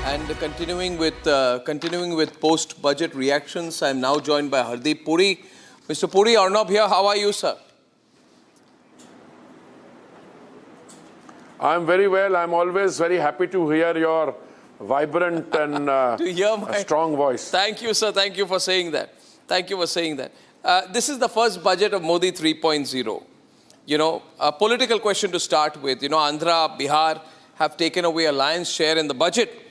And continuing with post-budget reactions, I am now joined by Hardeep Puri. Mr. Puri, Arnab here. How are you, sir? I'm very well. I'm always very happy to hear your vibrant and To hear my strong voice. Thank you, sir. Thank you for saying that. Thank you for saying that. This is the first budget of Modi 3.0. You know, a political question to start with. You know, Andhra, Bihar have taken away a lion's share in the budget.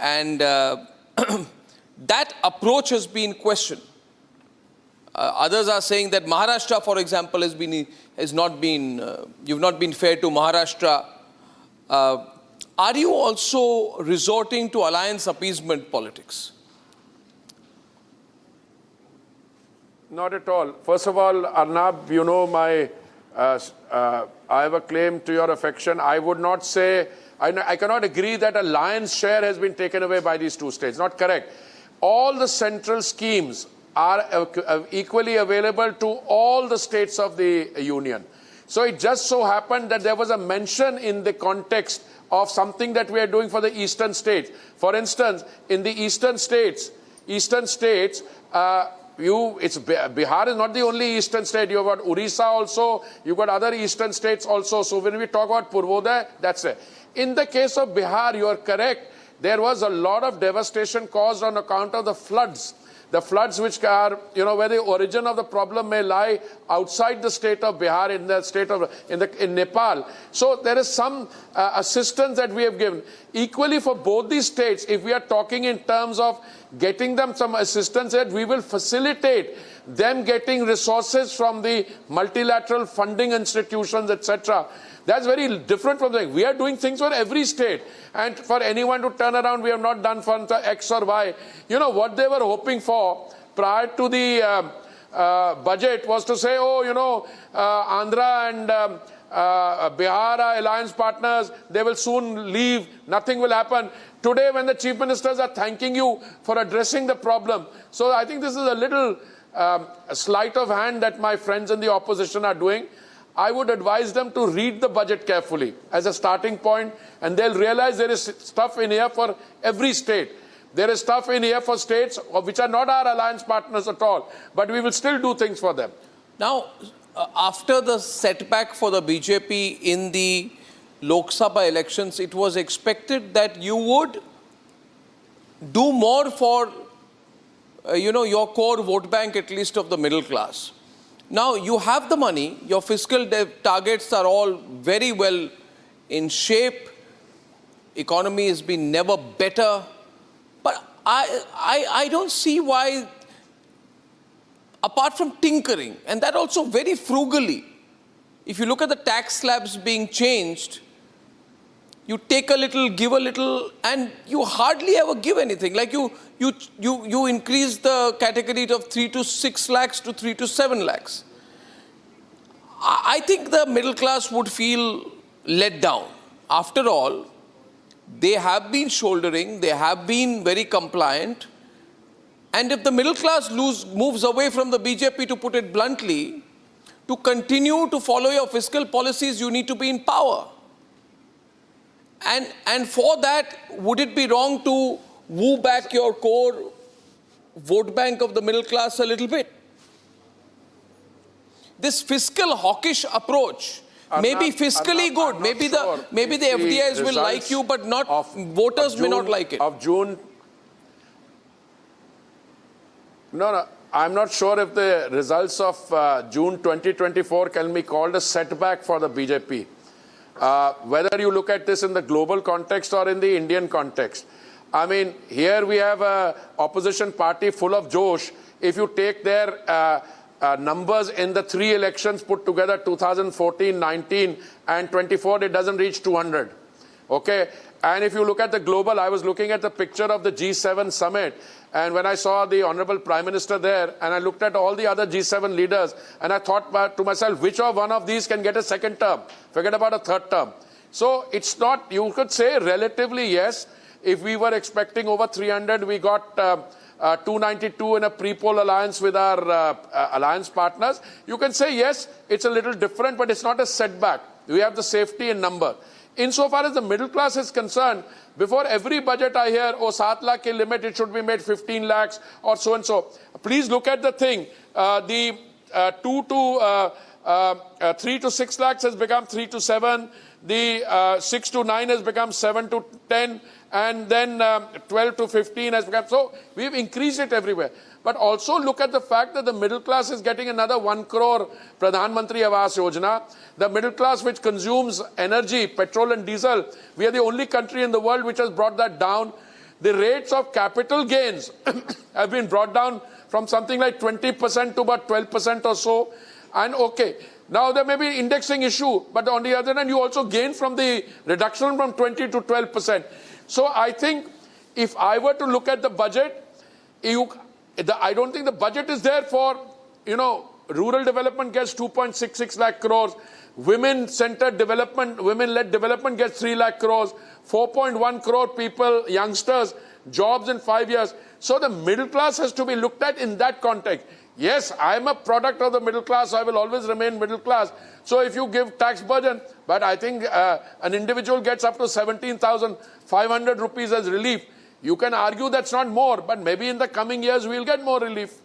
And that approach has been questioned. Others are saying that Maharashtra, for example, you've not been fair to Maharashtra. Are you also resorting to alliance appeasement politics? Not at all. First of all, Arnab, you know I have a claim to your affection. I would not say, I cannot agree that a lion's share has been taken away by these two states. Not correct. All the central schemes are equally available to all the states of the union. So it just so happened that there was a mention in the context of something that we are doing for the eastern states. For instance, in the eastern states, Bihar is not the only eastern state. You've got Orissa also, you've got other eastern states also. So when we talk about Purvodaya, that's it. In the case of Bihar, you are correct. There was a lot of devastation caused on account of the floods. The floods which are, you know, where the origin of the problem may lie outside the state of Bihar, in the state of, in Nepal. So there is some assistance that we have given. Equally for both these states, if we are talking in terms of getting them some assistance, that we will facilitate them getting resources from the multilateral funding institutions, etc. That's very different from the, we are doing things for every state. And for anyone to turn around, we have not done for X or Y. You know, what they were hoping for prior to the budget was to say, oh, you know, Andhra and Bihar are alliance partners, they will soon leave, nothing will happen. Today, when the chief ministers are thanking you for addressing the problem. So I think this is a little sleight of hand that my friends in the opposition are doing. I would advise them to read the budget carefully as a starting point, and they'll realize there is stuff in here for every state. There is stuff in here for states which are not our alliance partners at all, but we will still do things for them. Now, after the setback for the BJP in the Lok Sabha elections, it was expected that you would do more for, your core vote bank, at least of the middle class. Now, you have the money, your fiscal targets are all very well in shape, economy has been never better, but I don't see why, apart from tinkering, and that also very frugally, if you look at the tax slabs being changed, you take a little, give a little, and you hardly ever give anything. Like you increase the category of 3 to 6 lakhs to 3 to 7 lakhs. I think the middle class would feel let down. After all, they have been shouldering, they have been very compliant. And if the middle class moves away from the BJP, to put it bluntly, to continue to follow your fiscal policies, you need to be in power. And for that, would it be wrong to woo back your core vote bank of the middle class a little bit? This fiscal hawkish approach may be fiscally good. Maybe the FDIs will like you, but voters may not like it. Of June. No, I'm not sure if the results of June 2024 can be called a setback for the BJP. Whether you look at this in the global context or in the Indian context. I mean, here we have an opposition party full of Josh. If you take their numbers in the 3 elections put together, 2014, 19 and 24, it doesn't reach 200. Okay? And if you look at the global, I was looking at the picture of the G7 summit, and when I saw the Honorable Prime Minister there, and I looked at all the other G7 leaders, and I thought to myself, which of one of these can get a second term? Forget about a third term. So it's not, you could say relatively yes. If we were expecting over 300, we got 292 in a pre-poll alliance with our alliance partners. You can say yes, it's a little different, but it's not a setback. We have the safety in number. insofar as the middle class is concerned, before every budget I hear, oh, 7 lakh ke limit, it should be made 15 lakhs or so and so. Please look at the thing. The 3 to 6 lakhs has become 3 to 7. The 6 to 9 has become 7 to 10. And then 12 to 15 has become. So we've increased it everywhere. But also look at the fact that the middle class is getting another 1 crore Pradhan Mantri Awas Yojana. The middle class which consumes energy, petrol and diesel, we are the only country in the world which has brought that down. The rates of capital gains have been brought down from something like 20% to about 12% or so. And okay, now there may be indexing issue, but on the other hand, you also gain from the reduction from 20 to 12%. So I think if I were to look at the budget, I don't think the budget is there for, rural development gets 2.66 lakh crores. Women-centered development, women-led development gets 3 lakh crores. 4.1 crore people, youngsters, jobs in 5 years. So the middle class has to be looked at in that context. Yes, I am a product of the middle class. I will always remain middle class. So if you give tax burden, but I think an individual gets up to 17,500 rupees as relief. You can argue that's not more, but maybe in the coming years we'll get more relief.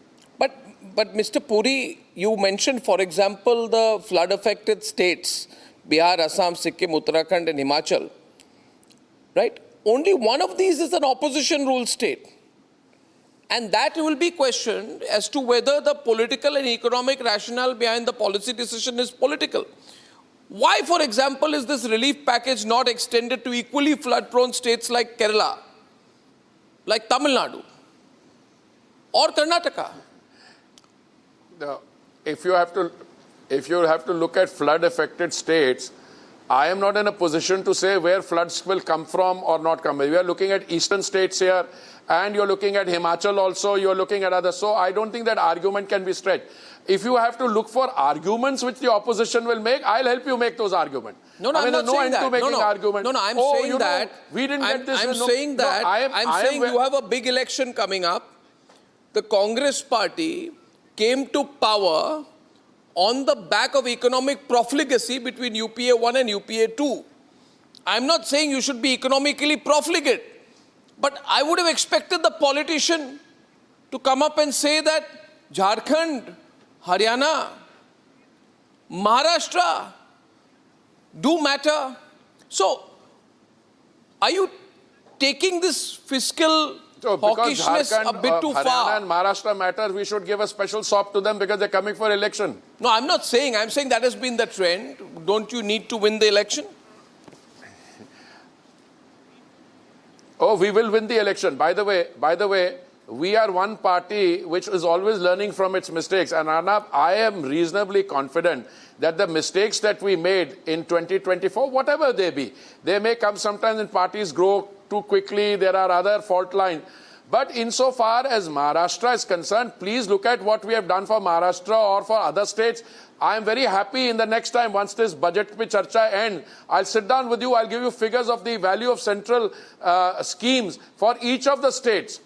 But Mr. Puri, you mentioned, for example, the flood-affected states, Bihar, Assam, Sikkim, Uttarakhand and Himachal, right? Only one of these is an opposition-ruled state. And that will be questioned as to whether the political and economic rationale behind the policy decision is political. Why, for example, is this relief package not extended to equally flood-prone states like Kerala, like Tamil Nadu, or Karnataka? If you have to look at flood-affected states, I am not in a position to say where floods will come from or not come. We are looking at eastern states here, and you're looking at Himachal also, you're looking at others. So I don't think that argument can be stretched. If you have to look for arguments which the opposition will make, I'll help you make those arguments. No, I'm not saying that. I'm saying that. We didn't get this. I'm saying that. I'm saying you have a big election coming up. The Congress party came to power on the back of economic profligacy between UPA 1 and UPA 2. I'm not saying you should be economically profligate, but I would have expected the politician to come up and say that Jharkhand, Haryana, Maharashtra do matter. So, are you taking this fiscal hawkishness a bit too Haryana far? and Maharashtra matter, we should give a special sop to them because they're coming for election. No, I'm not saying. I'm saying that has been the trend. Don't you need to win the election? Oh, we will win the election. By the way, we are one party which is always learning from its mistakes. And Arnab, I am reasonably confident that the mistakes that we made in 2024, whatever they be, they may come sometimes when parties grow too quickly, there are other fault lines. But insofar as Maharashtra is concerned, please look at what we have done for Maharashtra or for other states. I am very happy in the next time, once this budget pe charcha ends, I'll sit down with you, I'll give you figures of the value of central schemes for each of the states.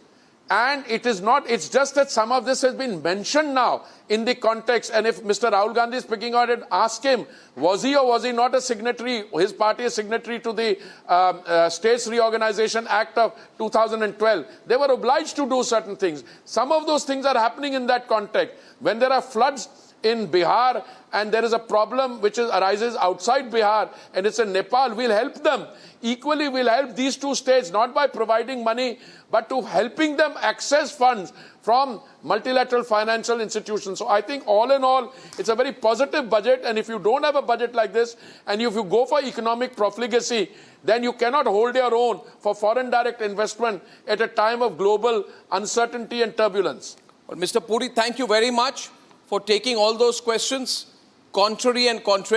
And it's just that some of this has been mentioned now in the context. And if Mr. Rahul Gandhi is picking on it, ask him, was he or was he not a signatory, his party is signatory to the States Reorganization Act of 2012. They were obliged to do certain things. Some of those things are happening in that context. When there are floods in Bihar and there is a problem which arises outside Bihar and it's in Nepal, we'll help them. Equally, we'll help these two states not by providing money, but to helping them access funds from multilateral financial institutions. So I think all in all, it's a very positive budget. And if you don't have a budget like this, and if you go for economic profligacy, then you cannot hold your own for foreign direct investment at a time of global uncertainty and turbulence. Well, Mr. Puri, thank you very much for taking all those questions, contrary and contrary.